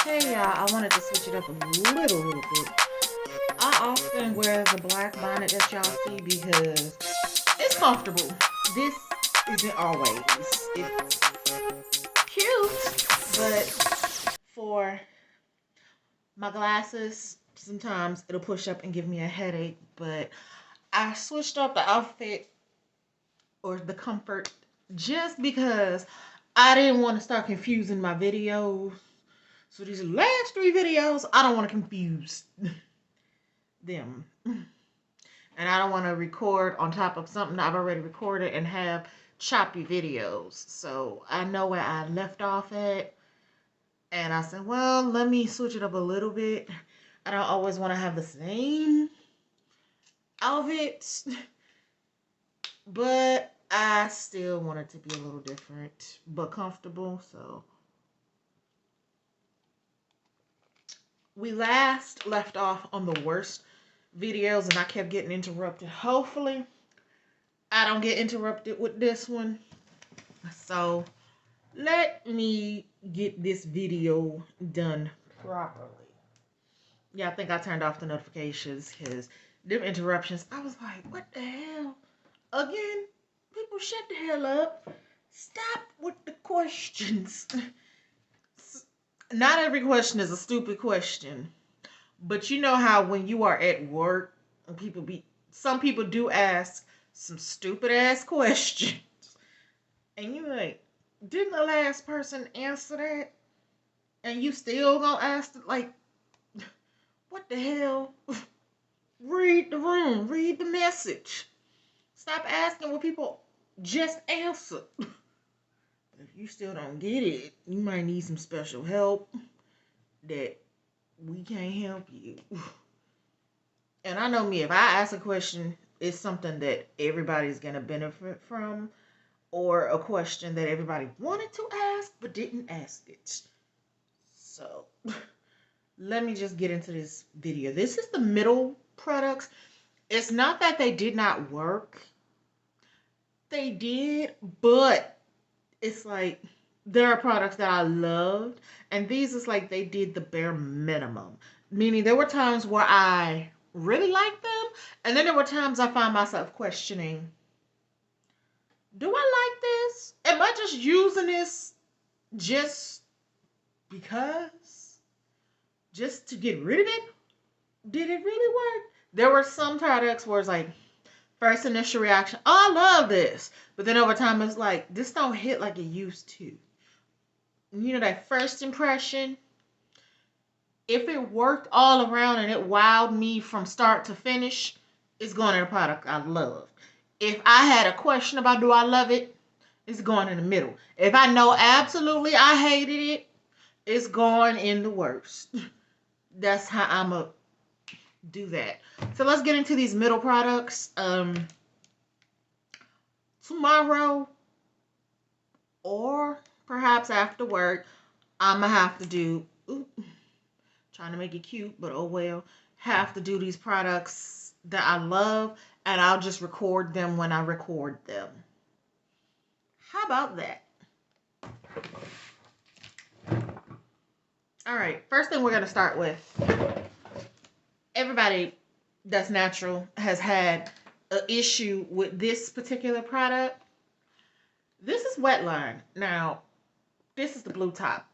Hey y'all, I wanted to switch it up a little bit. I often wear the black bonnet that y'all see because it's comfortable. This isn't always. It's cute, but for my glasses, sometimes it'll push up and give me a headache. But I switched up the outfit or the comfort just because I didn't want to start confusing my videos. So these last 3 videos, I don't want to confuse them. And I don't want to record on top of something I've already recorded and have choppy videos. So I know where I left off at. And I said, well, let me switch it up a little bit. I don't always want to have the same outfits. But I still want it to be a little different, but comfortable. So we last left off on the worst videos and I kept getting interrupted. Hopefully I don't get interrupted with this one. So let me get this video done properly. Yeah, I think I turned off the notifications because them interruptions, I was like, what the hell? Again? People shut the hell up. Stop with the questions. Not every question is a stupid question. But you know how when you are at work, some people do ask some stupid ass questions. And you're like, didn't the last person answer that? And you still gonna ask it, like, what the hell? Read the room, read the message. Stop asking what people just answered. If you still don't get it, you might need some special help that we can't help you. And I know me, if I ask a question, it's something that everybody's going to benefit from, or a question that everybody wanted to ask but didn't ask it. So let me just get into this video. This is the middle products. It's not that they did not work. They did, but it's like there are products that I loved, and these is like they did the bare minimum. Meaning there were times where I really liked them, and then there were times I found myself questioning, do I like this? Am I just using this just because? Just to get rid of it? Did it really work? There were some products where it's like, first initial reaction, oh, I love this. But then over time, it's like, this don't hit like it used to. You know, that first impression, if it worked all around and it wowed me from start to finish, it's going in a product I love. If I had a question about do I love it, it's going in the middle. If I know absolutely I hated it, it's going in the worst. That's how I'm going to do that. So let's get into these middle products. Tomorrow or perhaps after work, I'm going to have to do, trying to make it cute, but oh well, have to do these products that I love, and I'll just record them when I record them. How about that? All right, first thing we're going to start with, everybody that's natural has had an issue with this particular product. This is Wetline. Now, this is the blue top.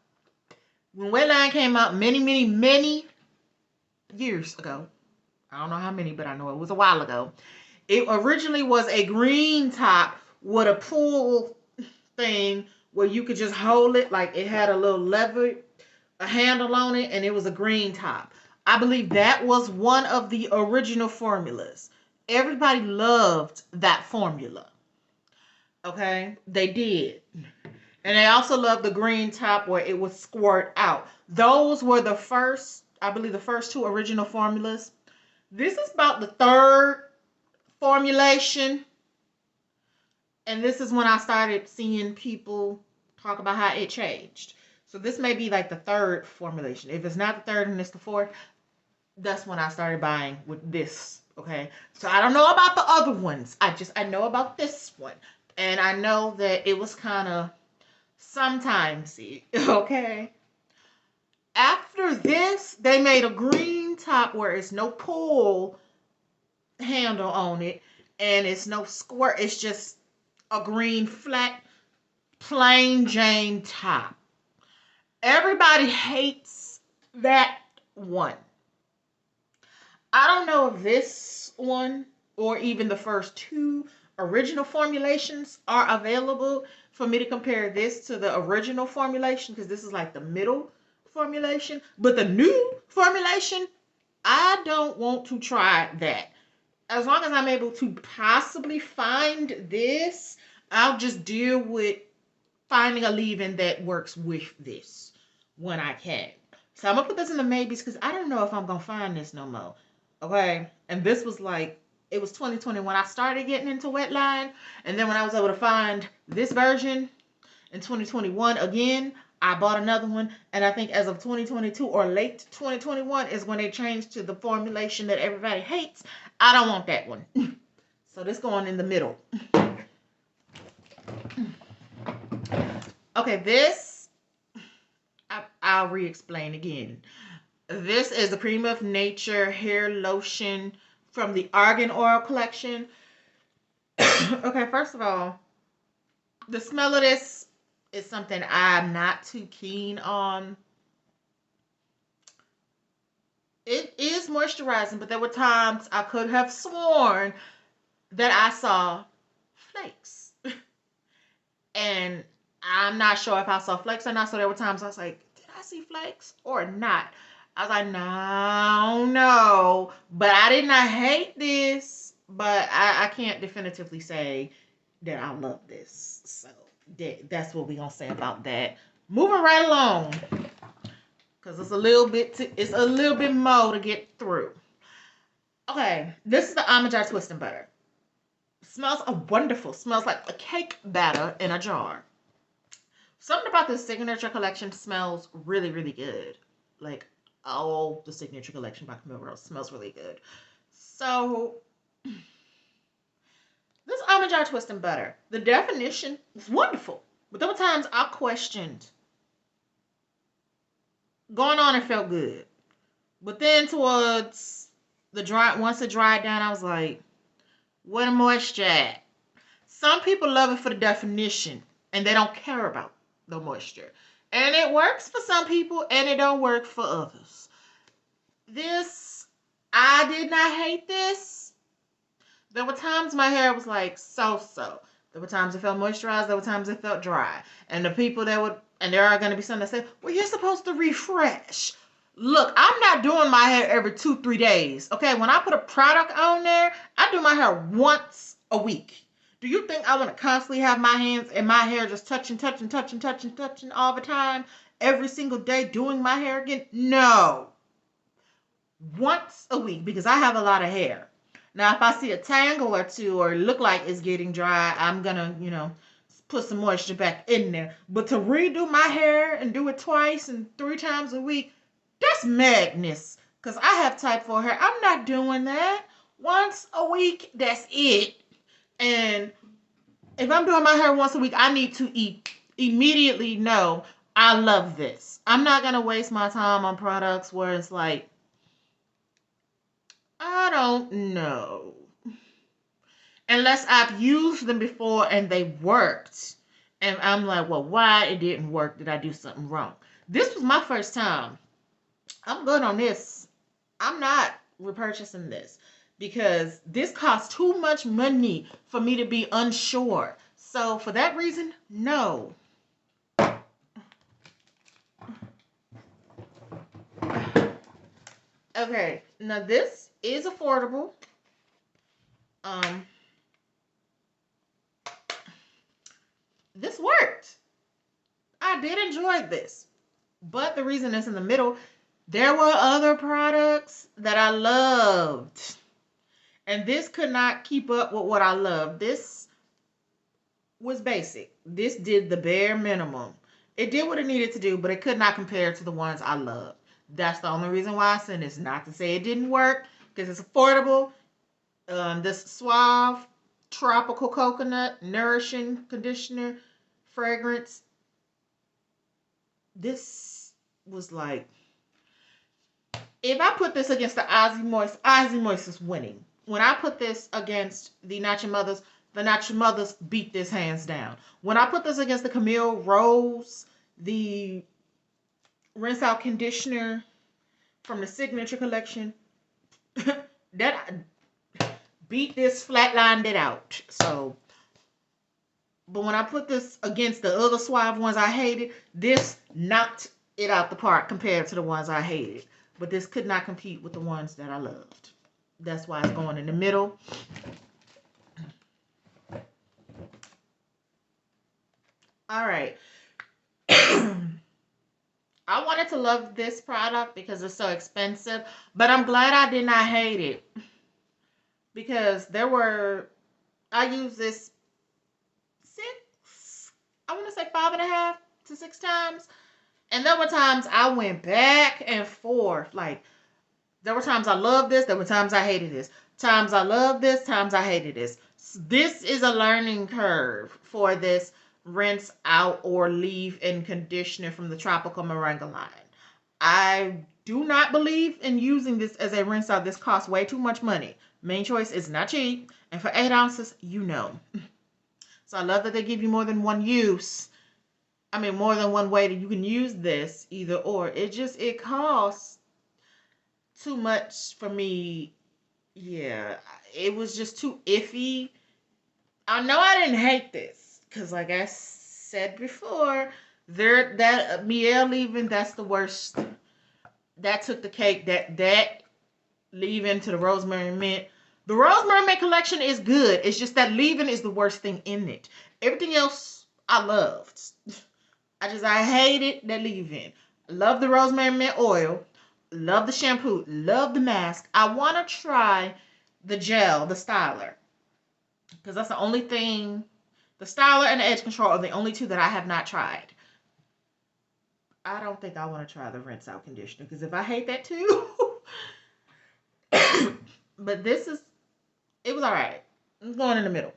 When Wetline came out many years ago, I don't know how many, but I know it was a while ago, it originally was a green top with a pull thing where you could just hold it, like it had a little lever, a handle on it, and it was a green top. I believe that was one of the original formulas. Everybody loved that formula. Okay? They did. And they also loved the green top where it would squirt out. Those were the first, I believe the first 2 original formulas. This is about the 3rd formulation. And this is when I started seeing people talk about how it changed. So this may be like the 3rd formulation. If it's not the 3rd and it's the 4th, that's when I started buying with this. Okay? So I don't know about the other ones. I know about this one. And I know that it was kind of sometimes, okay? After this, they made a green top where it's no pull handle on it and it's no squirt. It's just a green flat plain Jane top. Everybody hates that one. I don't know if this one or even the first two original formulations are available for me to compare this to the original formulation, because this is like the middle formulation. But the new formulation, I don't want to try that. As long as I'm able to possibly find this, I'll just deal with finding a leave-in that works with this when I can. So I'm gonna put this in the maybes because I don't know if I'm gonna find this no more. Okay, and this was like, it was 2020 when I started getting into wetline, and then when I was able to find this version in 2021 again, I bought another one, and I think as of 2022 or late 2021 is when they changed to the formulation that everybody hates. I don't want that one. So this going in the middle. Okay, this, I'll re-explain again. This is the Cream of Nature hair lotion from the Argan Oil collection. Okay, first of all, the smell of this is something I'm not too keen on. It is moisturizing, but there were times I could have sworn that I saw flakes. And I'm not sure if I saw flakes or not, so there were times I was like, did I see flakes or not? I was like, no. But I did not hate this, but I can't definitively say that I love this. So that's what we're going to say about that. Moving right along, because it's a little bit more to get through. Okay, this is the Almond Jar Twisting Butter. Smells wonderful. Smells like a cake batter in a jar. Something about this signature collection smells really, really good. Like, all the signature collection by Camille Rose smells really good. So, this Almond Jar Twisting Butter, the definition is wonderful. But there were times I questioned. Going on, it felt good. But then towards once it dried down, I was like, where the moisture at? Some people love it for the definition, and they don't care about the moisture. And it works for some people, and it don't work for others. This, I did not hate this. There were times my hair was like so. There were times it felt moisturized. There were times it felt dry. And the people that would, and there are going to be some that say, well, you're supposed to refresh. Look, I'm not doing my hair every 2-3 days. Okay, when I put a product on there, I do my hair once a week. Do you think I want to constantly have my hands and my hair just touching all the time, every single day, doing my hair again? No. Once a week, because I have a lot of hair. Now, if I see a tangle or two or look like it's getting dry, I'm going to, put some moisture back in there. But to redo my hair and do it twice and 3 times a week, that's madness. Because I have type 4 hair. I'm not doing that. Once a week, that's it. And if I'm doing my hair once a week, I need to immediately know I love this. I'm not going to waste my time on products where it's like, I don't know. Unless I've used them before and they worked. And I'm like, well, why it didn't work? Did I do something wrong? This was my first time. I'm good on this. I'm not repurchasing this because this costs too much money for me to be unsure. So for that reason, no. Okay, now this is affordable. This worked. I did enjoy this. But the reason it's in the middle, there were other products that I loved. And this could not keep up with what I loved. This was basic. This did the bare minimum. It did what it needed to do, but it could not compare to the ones I loved. That's the only reason why I sent this. Not to say it didn't work, because it's affordable. This Suave Tropical Coconut Nourishing Conditioner Fragrance. This was like, If I put this against Ozzy Moist is winning. When I put this against the Natural Mothers beat this hands down. When I put this against the Camille Rose, the rinse out conditioner from the Signature Collection, that beat this, flatlined it out. So, but when I put this against the other Suave ones I hated, this knocked it out the park compared to the ones I hated. But this could not compete with the ones that I loved. That's why it's going in the middle. All right. I wanted to love this product because it's so expensive, but I'm glad I did not hate it. Because I used this I want to say 5.5 to 6 times. And there were times I went back and forth. Like, there were times I loved this, there were times I hated this. Times I loved this, times I hated this. This is a learning curve for this rinse out or leave-in conditioner from the Tropical Moringa line. I do not believe in using this as a rinse out. This costs way too much money. Main Choice is not cheap. And for 8 ounces, you know. So I love that they give you more than one use. I mean, more than one way that you can use this, either or. It costs too much for me. Yeah, it was just too iffy. I know I didn't hate this because, like I said before, that Miel leave-in, that's the worst. That took the cake. That leave-in to the rosemary mint. The rosemary mint collection is good. It's just that leave-in is the worst thing in it. Everything else I loved. I hated that leave-in. Love the rosemary mint oil. Love the shampoo. Love the mask. I want to try the gel, the styler. Because that's the only thing. The styler and the edge control are the only two that I have not tried. I don't think I want to try the rinse out conditioner. Because if I hate that too. But it was alright. I'm going in the middle.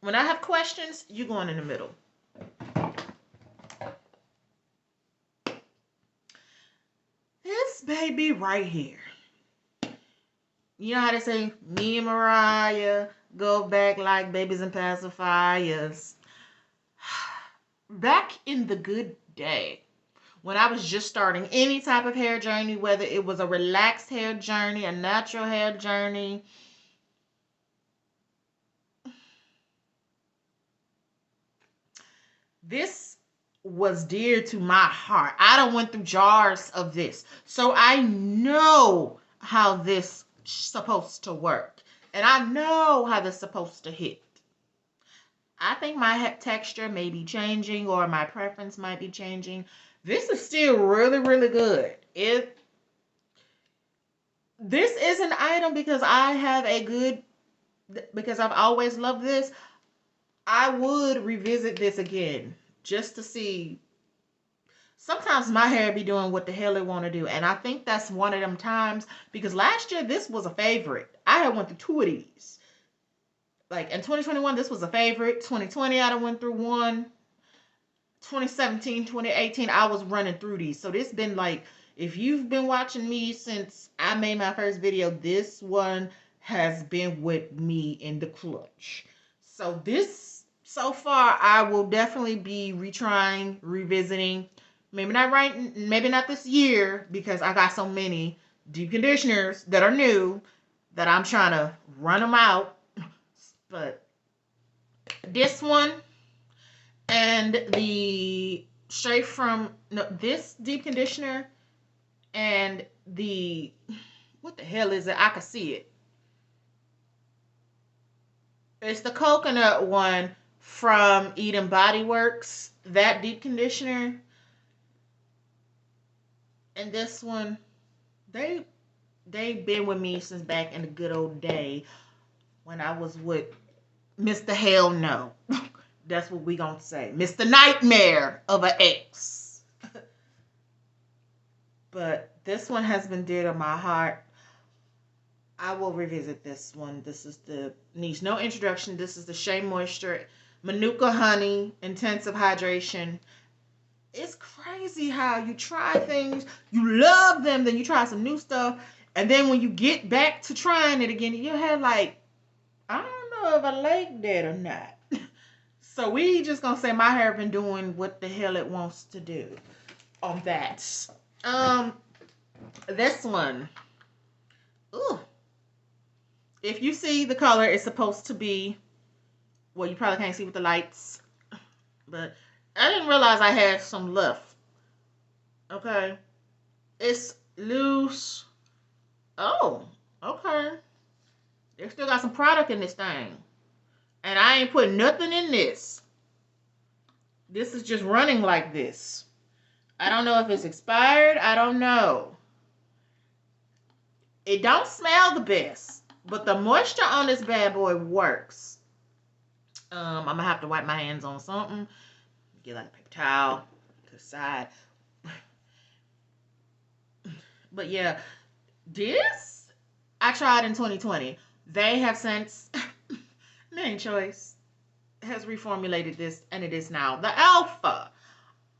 When I have questions, you going in the middle. This baby right here. You know how they say, me and Mariah go back like babies and pacifiers. Back in the good day, when I was just starting any type of hair journey, whether it was a relaxed hair journey, a natural hair journey, this was dear to my heart. I done went through jars of this. So I know how this supposed to work. And I know how this supposed to hit. I think my texture may be changing or my preference might be changing. This is still really, really good. This is an item because because I've always loved this. I would revisit this again just to see. Sometimes my hair be doing what the hell it want to do. And I think that's one of them times because last year this was a favorite. I had went through 2 of these. Like in 2021, this was a favorite. 2020, I done went through one. 2017, 2018, I was running through these. So this been like, if you've been watching me since I made my first video, this one has been with me in the clutch. So this, so far, I will definitely be retrying, revisiting. Maybe not this year because I got so many deep conditioners that are new that I'm trying to run them out. But this one and this deep conditioner and what the hell is it? I can see it. It's the coconut one from Eden Body Works. That deep conditioner. And this one, they've been with me since back in the good old day when I was with Mr. Hell No. That's what we gonna say. Mr. Nightmare of an ex. But this one has been dear to my heart. I will revisit this one. This is needs no introduction. This is the Shea Moisture Manuka Honey Intensive Hydration It's crazy how you try things, you love them, then you try some new stuff, and then when you get back to trying it again, your head like, I don't know if I like that or not. So we just gonna say my hair been doing what the hell it wants to do on that. Um, this one. Ooh. If you see the color, it's supposed to be, well, you probably can't see with the lights, but I didn't realize I had some left. Okay. It's loose. Oh, okay. They still got some product in this thing. And I ain't put nothing in this. This is just running like this. I don't know if it's expired. I don't know. It don't smell the best, but the moisture on this bad boy works. I'm gonna have to wipe my hands on something. Get like a paper towel to the side. But yeah, this I tried in 2020. They have since Main Choice has reformulated this, and it is now the Alpha.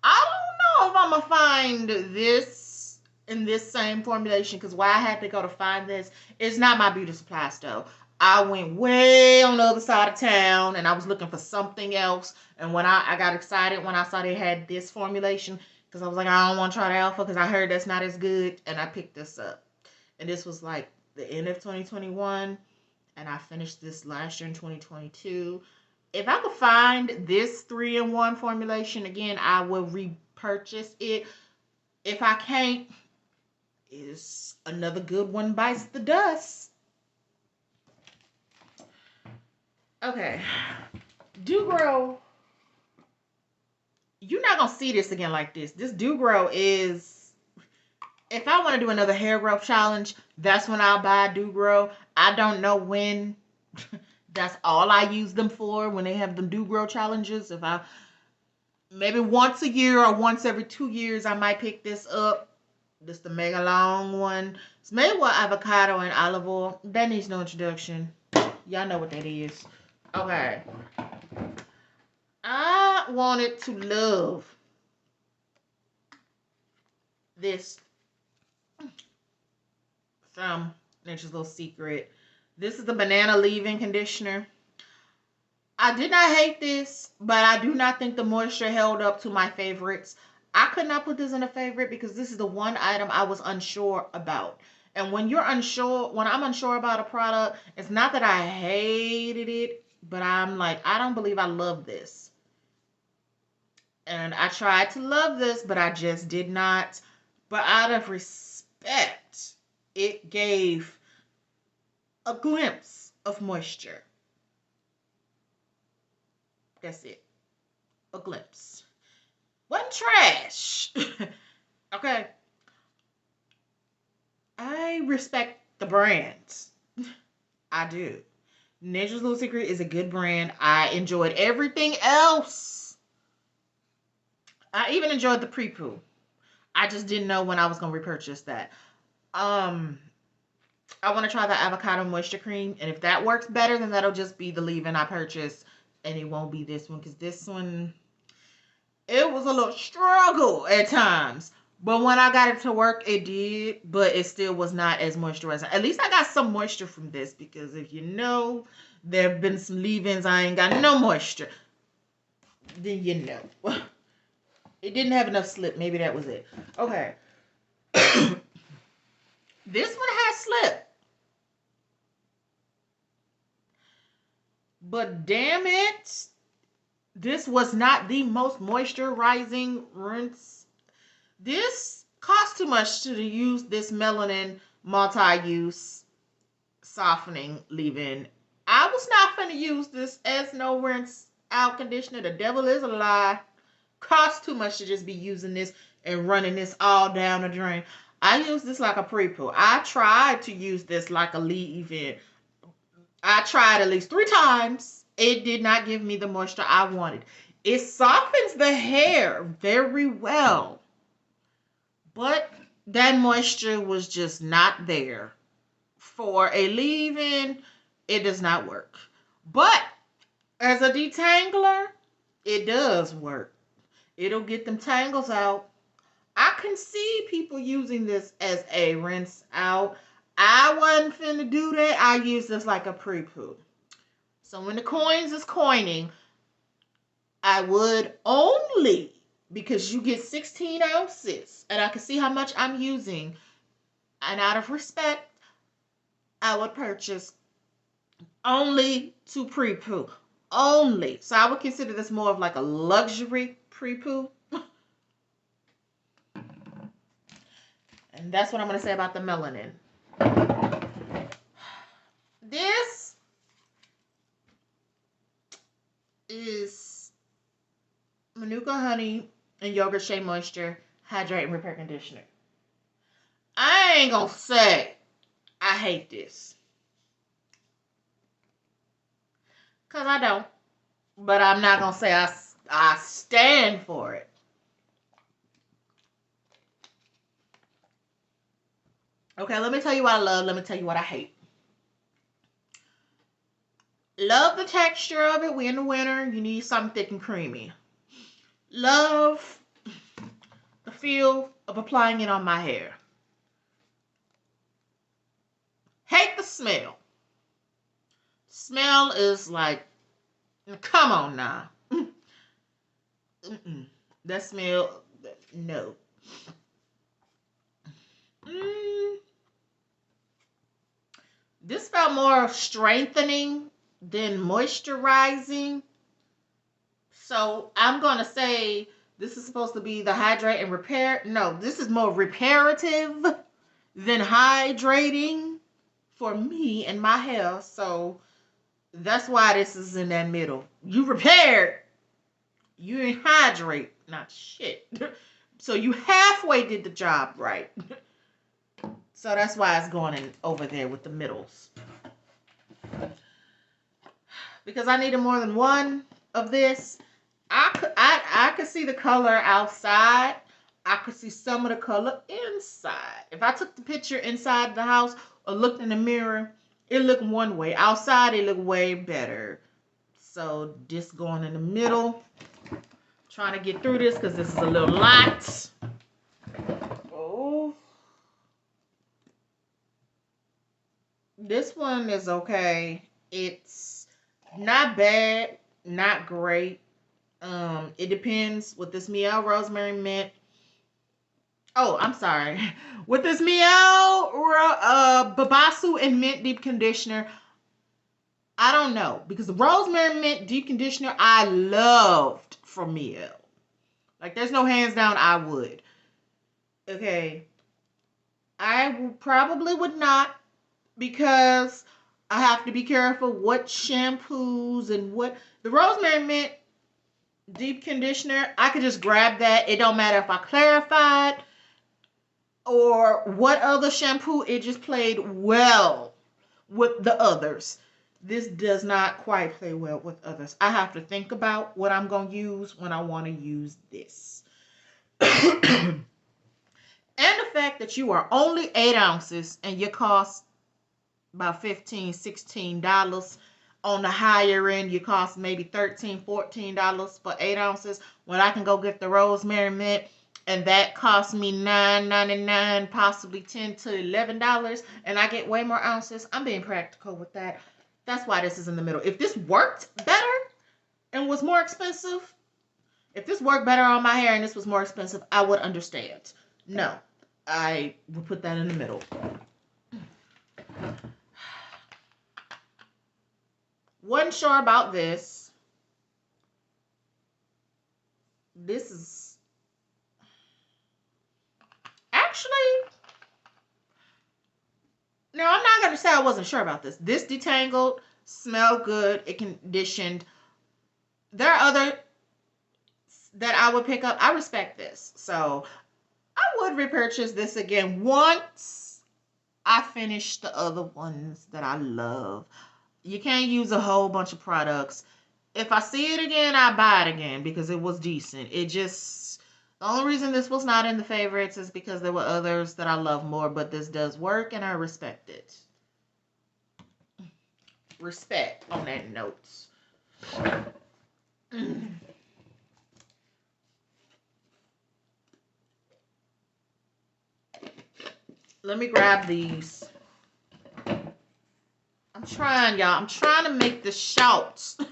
I don't know if I'm gonna find this in this same formulation, because why I had to go to find this, it's not my beauty supply store. I went way on the other side of town and I was looking for something else. And when I got excited when I saw they had this formulation, because I was like, I don't want to try the Alpha because I heard that's not as good. And I picked this up. And this was like the end of 2021. And I finished this last year in 2022. If I could find this 3-in-1 formulation again, I will repurchase it. If I can't, is another good one bites the dust. Okay. Do Grow. You're not gonna see this again like this. This Do Grow is, if I want to do another hair growth challenge, that's when I'll buy Do Grow. I don't know when. That's all I use them for, when they have them Do Grow challenges. If I, maybe once a year or once every 2 years, I might pick this up. This the mega long one. It's made with avocado and olive oil. That needs no introduction. Y'all know what that is. Okay. I wanted to love this from Nature's Little Secret. This is the banana leave-in conditioner. I did not hate this, but I do not think the moisture held up to my favorites. I could not put this in a favorite because this is the one item I was unsure about. And when you're unsure, when I'm unsure about a product, it's not that I hated it, but I'm like, I don't believe I love this. And I tried to love this, but I just did not. But out of respect, it gave a glimpse of moisture. That's it. A glimpse. Wasn't trash. Okay. I respect the brand. I do. Nature's Little Secret is a good brand. I enjoyed everything else. I even enjoyed the pre-poo. I just didn't know when I was going to repurchase that. I want to try the avocado moisture cream, and if that works better, then that'll just be the leave-in I purchased, and it won't be this one, because this one, it was a little struggle at times. But when I got it to work, it did, but it still was not as moisturizing. At least I got some moisture from this, because if you know, there have been some leave-ins I ain't got no moisture. Then you know. It didn't have enough slip. Maybe that was it. Okay. This one has slip. But damn it, this was not the most moisturizing rinse. This cost too much to use this Melanin multi-use softening leave-in. I was not going to use this as no rinse out conditioner. The devil is a lie. Cost too much to just be using this and running this all down the drain. I use this like a pre-poo. I tried to use this like a leave-in. I tried at least 3 times. It did not give me the moisture I wanted. It softens the hair very well, but that moisture was just not there. For a leave-in, it does not work. But as a detangler, it does work. It'll get them tangles out. I can see people using this as a rinse out. I wasn't finna do that. I use this like a pre-poo. So when the coins is coining, I would only, because you get 16 ounces and I can see how much I'm using. And out of respect, I would purchase only to pre-poo. Only. So I would consider this more of like a luxury pre-poo. And that's what I'm going to say about the Melanin. This is Manuka Honey and Yogurt Shea Moisture Hydrate and Repair Conditioner. I ain't going to say I hate this. Because I don't. But I'm not going to say I stand for it. Okay, let me tell you what I love. Let me tell you what I hate. Love the texture of it. We're in the winter. You need something thick and creamy. Love the feel of applying it on my hair. Hate the smell. Smell is like, come on now. That smell, no. This felt more strengthening than moisturizing. So I'm going to say this is supposed to be the hydrate and repair. No, this is more reparative than hydrating for me and my hair. So that's why this is in that middle. You repaired. You didn't hydrate. Not shit. So you halfway did the job right. So that's why it's going in over there with the middles. Because I needed more than one of this. I could see the color outside. I could see some of the color inside. If I took the picture inside the house or looked in the mirror, it looked one way. Outside, it looked way better. So this going in the middle. Trying to get through this because this is a little lot. Oh. This one is okay. It's not bad, not great. It depends with this Miel Rosemary Mint. Oh, I'm sorry. With this Miel Babasu and Mint Deep Conditioner, I don't know. Because the Rosemary Mint Deep Conditioner, I loved from Miel. Like, there's no hands down I would. Okay. I probably would not, because I have to be careful what shampoos and what... The Rosemary Mint Deep Conditioner, I could just grab that. It don't matter if I clarified or what other shampoo. It just played well with the others. This does not quite play well with others. I have to think about what I'm going to use when I want to use this. And the fact that you are only 8 ounces and your cost about $15, $16. On the higher end, you cost maybe $13, $14 for 8 ounces. When I can go get the Rosemary Mint, and that costs me $9.99, possibly $10 to $11, and I get way more ounces. I'm being practical with that. That's why this is in the middle. If this worked better and was more expensive, if this worked better on my hair and this was more expensive, I would understand. No, I would put that in the middle. Wasn't sure about this. This is actually, no, I'm not going to say I wasn't sure about this. This detangled, smelled good, it conditioned. There are other that I would pick up. I respect this. So I would repurchase this again once I finish the other ones that I love. You can't use a whole bunch of products. If I see it again, I buy it again because it was decent. It just, the only reason this was not in the favorites is because there were others that I love more, but this does work and I respect it. Respect on that note. Let me grab these. I'm trying, y'all. I'm trying to make this short so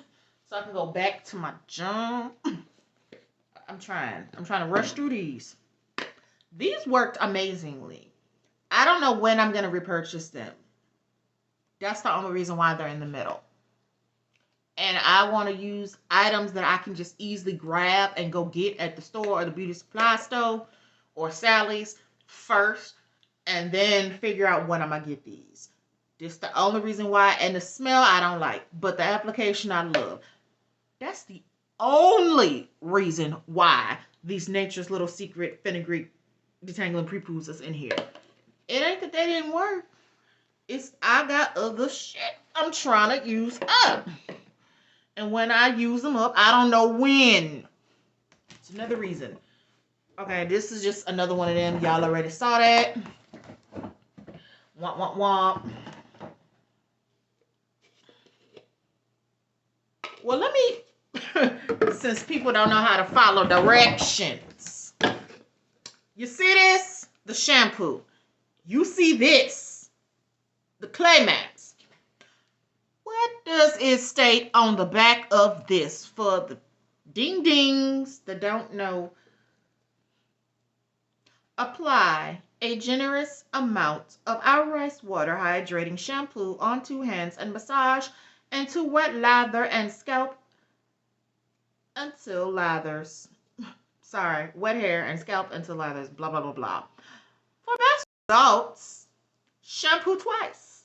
I can go back to my jump. I'm trying to rush through these. These worked amazingly. I don't know when I'm going to repurchase them. That's the only reason why they're in the middle. And I want to use items that I can just easily grab and go get at the store or the beauty supply store or Sally's first, and then figure out when I'm going to get these. This is the only reason why. And the smell I don't like, but the application I love. That's the only reason why these Nature's Little Secret Fenugreek Detangling Pre-Poos is in here. It ain't that they didn't work. It's I got other shit I'm trying to use up. And when I use them up, I don't know when. It's another reason. Okay, this is just another one of them. Y'all already saw that. Womp, womp, womp. Well, let me, since people don't know how to follow directions. You see this? The shampoo. You see this? The clay mask. What does it state on the back of this for the ding-dings that don't know? Apply a generous amount of our rice water hydrating shampoo onto hands and massage into wet lather and scalp until lathers. Sorry, wet hair and scalp until lathers, blah, blah, blah, blah. For best results, shampoo twice.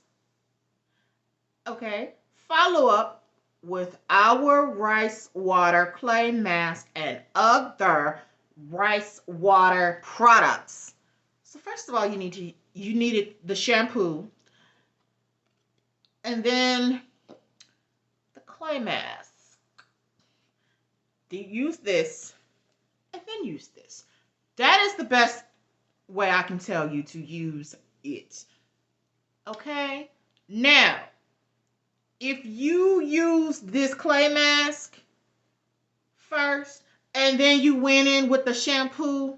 Okay, follow up with our rice water clay mask and other rice water products. So first of all, you needed the shampoo, and then the clay mask. Use this, and then use this. That is the best way I can tell you to use it. Okay? Now, if you use this clay mask first and then you went in with the shampoo,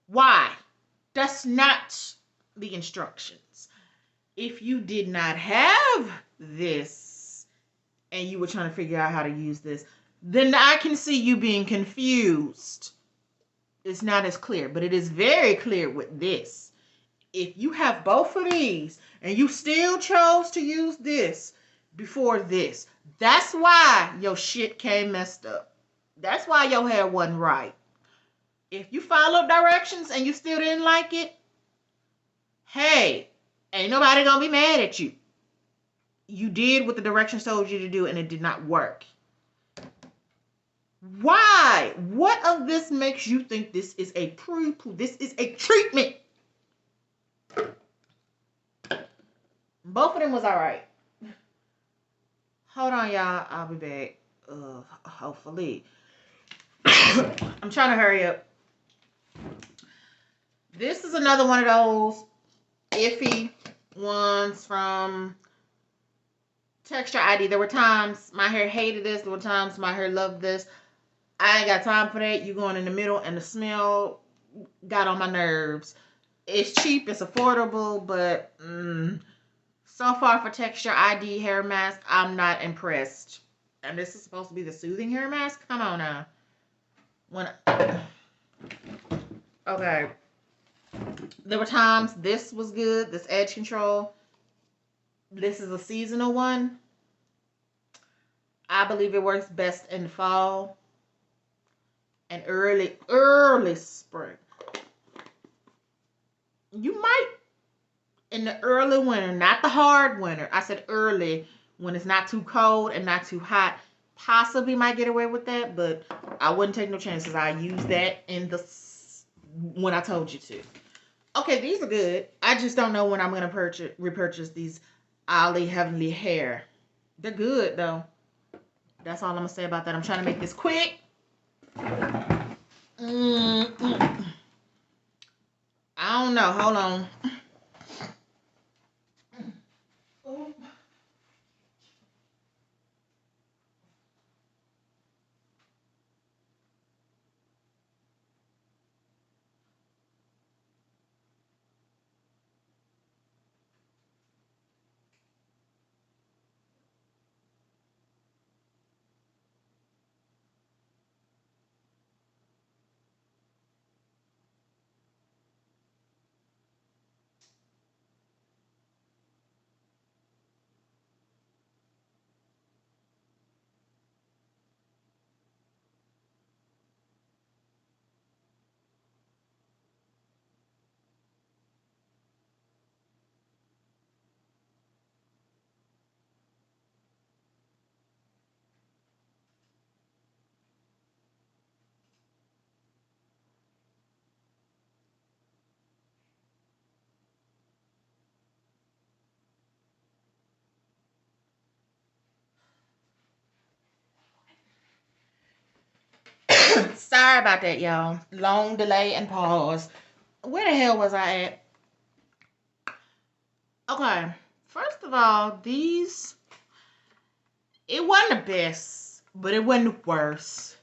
why? That's not the instructions. If you did not have this and you were trying to figure out how to use this, then I can see you being confused. It's not as clear, but it is very clear with this. If you have both of these and you still chose to use this before this, that's why your shit came messed up. That's why your hair wasn't right. If you followed directions and you still didn't like it, hey, ain't nobody gonna be mad at you. You did what the directions told you to do and it did not work. Why? What of this makes you think this is a pre-poo? This is a treatment. Both of them was all right. Hold on, y'all. I'll be back. Hopefully. I'm trying to hurry up. This is another one of those iffy ones from Texture ID. There were times my hair hated this. There were times my hair loved this. I ain't got time for that. You going in the middle and the smell got on my nerves. It's cheap. It's affordable. But so far for Texture ID hair mask, I'm not impressed. And this is supposed to be the soothing hair mask? Come on now. Okay. There were times this was good. This edge control. This is a seasonal one. I believe it works best in the fall and early spring. You might in the early winter, not the hard winter. I said early when it's not too cold and not too hot. Possibly might get away with that, but I wouldn't take no chances. I use that in the when I told you to. Okay, these are good. I just don't know when I'm gonna repurchase these Ollie Heavenly Hair. They're good though. That's all I'm gonna say about that. I'm trying to make this quick. I don't know. Hold on. Sorry about that, y'all. Long delay and pause. Where the hell was I at? Okay. First of all, these, it wasn't the best, but it wasn't the worst.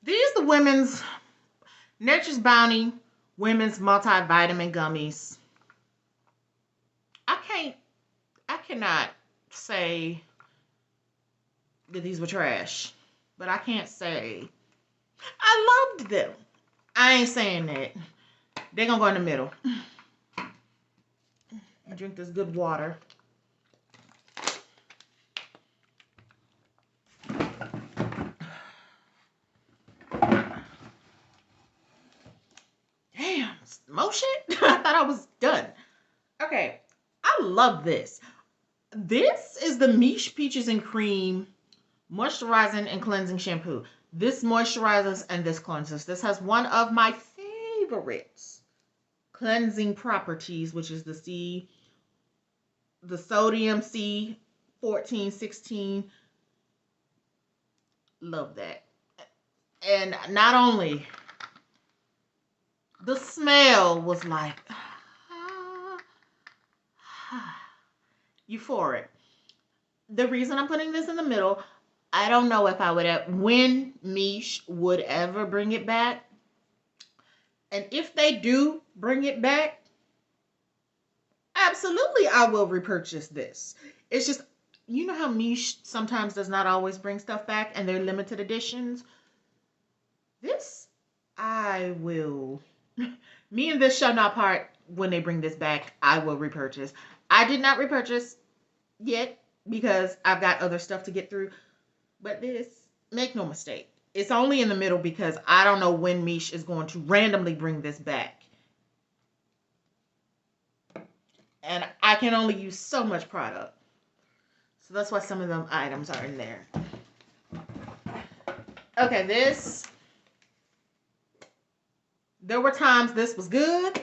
These the women's Nature's Bounty women's multivitamin gummies. I cannot say that these were trash, but I can't say I loved them. I ain't saying that. They're gonna go in the middle. Drink this good water. Damn, motion? I thought I was done. Okay, I love this. This is the Miche Peaches and Cream Moisturizing and Cleansing Shampoo. This moisturizes and this cleanses. This has one of my favorites cleansing properties, which is the sodium C1416. Love that. And not only, the smell was like euphoric. The reason I'm putting this in the middle, I don't know if I would when Miche would ever bring it back. And if they do bring it back, absolutely I will repurchase this. It's just, you know how Miche sometimes does not always bring stuff back and they're limited editions? This, I will. Me and this shall not part when they bring this back. I will repurchase. I did not repurchase yet because I've got other stuff to get through. But this, make no mistake, it's only in the middle because I don't know when Miche is going to randomly bring this back. And I can only use so much product. So that's why some of them items are in there. Okay, this, there were times this was good.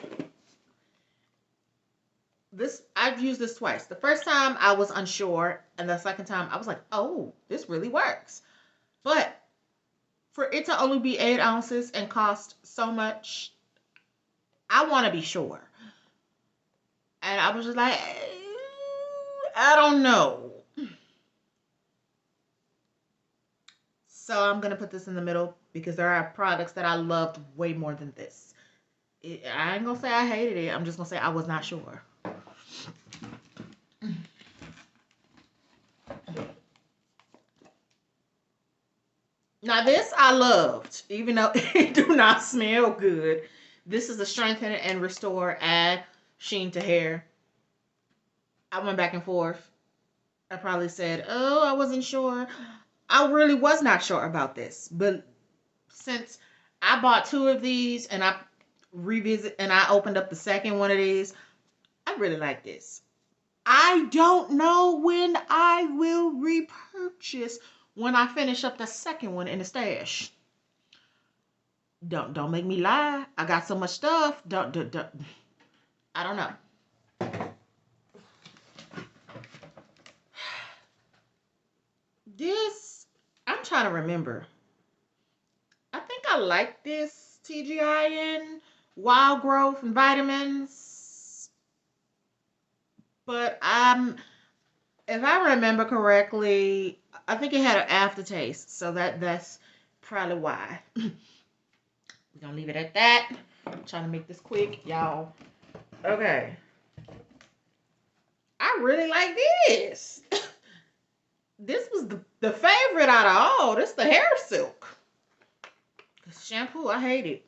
This, I've used this twice. The first time I was unsure, and the second time I was like, oh, this really works. But for it to only be 8 ounces and cost so much, I want to be sure. And I was just like, I don't know. So I'm going to put this in the middle because there are products that I loved way more than this. I ain't going to say I hated it. I'm just going to say I was not sure. Now this I loved, even though it do not smell good. This is a strengthen and restore, add sheen to hair. I went back and forth. I probably said, oh, I wasn't sure. I really was not sure about this. But since I bought 2 of these and I opened up the second one of these, I really like this. I don't know when I will repurchase when I finish up the second one in the stash. Don't make me lie. I got so much stuff. Don't. I don't know. This, I'm trying to remember. I think I like this TGIN Wild Growth and Vitamins. But if I remember correctly, I think it had an aftertaste. So that's probably why. We're gonna leave it at that. I'm trying to make this quick, y'all. Okay. I really like this. This was the favorite out of all. This the hair silk. This shampoo, I hate it.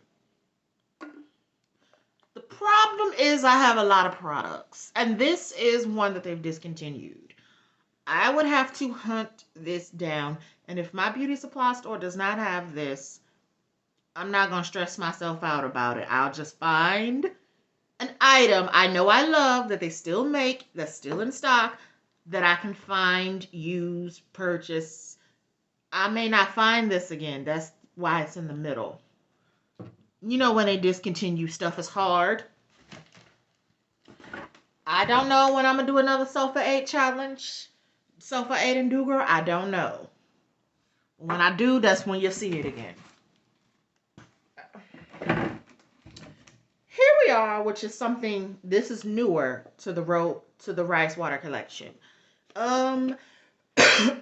The problem is I have a lot of products. And this is one that they've discontinued. I would have to hunt this down. And if my beauty supply store does not have this, I'm not going to stress myself out about it. I'll just find an item I know I love that they still make, that's still in stock, that I can find, use, purchase. I may not find this again. That's why it's in the middle. You know when they discontinue stuff is hard. I don't know when I'm going to do another Sofa 8 challenge. Sofa 8 and Do Girl, I don't know. When I do, that's when you'll see it again. are, which is something, this is newer to the rice water collection. Um, I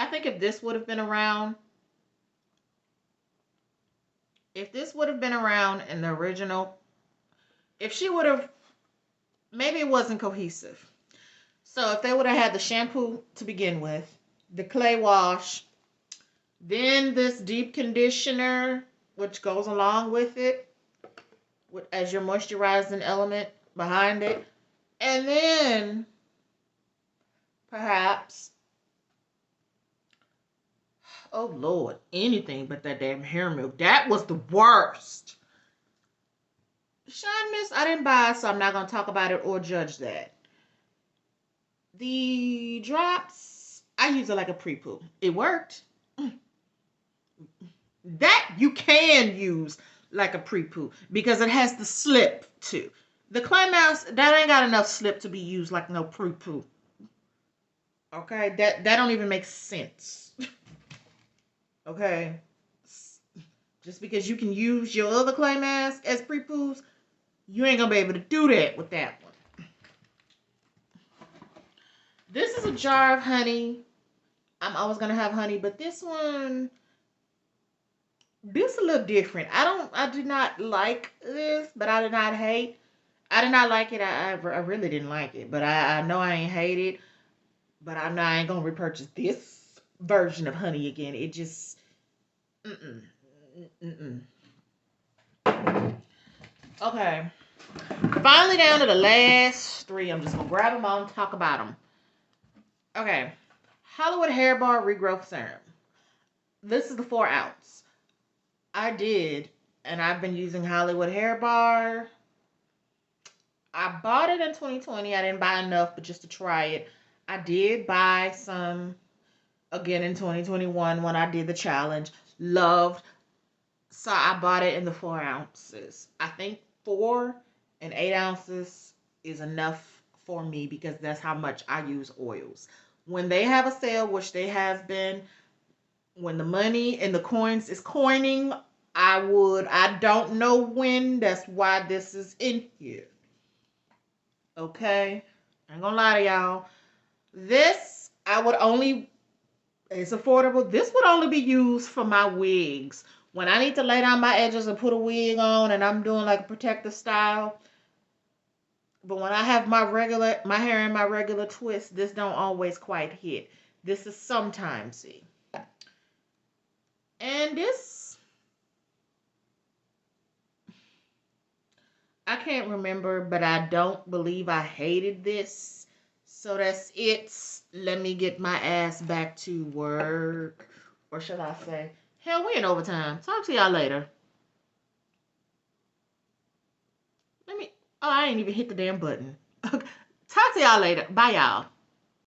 think if this would have been around in the original, if she would have, maybe it wasn't cohesive. So if they would have had the shampoo to begin with, the clay wash, then this deep conditioner, which goes along with it, as your moisturizing element behind it, and then perhaps, oh Lord, anything but that damn hair milk. That was the worst. Shine Mist, I didn't buy, so I'm not going to talk about it or judge that. The drops, I use it like a pre-poo. It worked. That you can use like a pre-poo because it has the slip too. The clay mask, that ain't got enough slip to be used like no pre-poo. Okay, that don't even make sense. Okay, just because you can use your other clay mask as pre-poos, you ain't gonna be able to do that with that one. This is a jar of honey. I'm always gonna have honey, but this one, this is a little different. I did not like this, but I did not hate. I did not like it. I really didn't like it, but I know I ain't hate it. But I ain't gonna repurchase this version of honey again. It just, mm-mm, mm-mm. Okay. Finally down to the last three. I'm just gonna grab them all and talk about them. Okay. Hollywood Hair Bar Regrowth Serum. This is the 4 ounce. I did, and I've been using Hollywood Hair Bar. I bought it in 2020. I didn't buy enough, but just to try it. I did buy some again in 2021 when I did the challenge. Loved. So I bought it in the 4 ounces. I think 4 and 8 ounces is enough for me because that's how much I use oils. When they have a sale, which they have been, when the money and the coins is coining, I don't know when. That's why this is in here. Okay? I ain't gonna lie to y'all. This, it's affordable. This would only be used for my wigs. When I need to lay down my edges and put a wig on and I'm doing like a protective style. But when I have my hair in my regular twist, this don't always quite hit. This is sometimes see. And this, I can't remember, but I don't believe I hated this. So that's it. Let me get my ass back to work. Or should I say, hell, we in overtime. Talk to y'all later. Let me, oh, I ain't even hit the damn button. Talk to y'all later. Bye, y'all.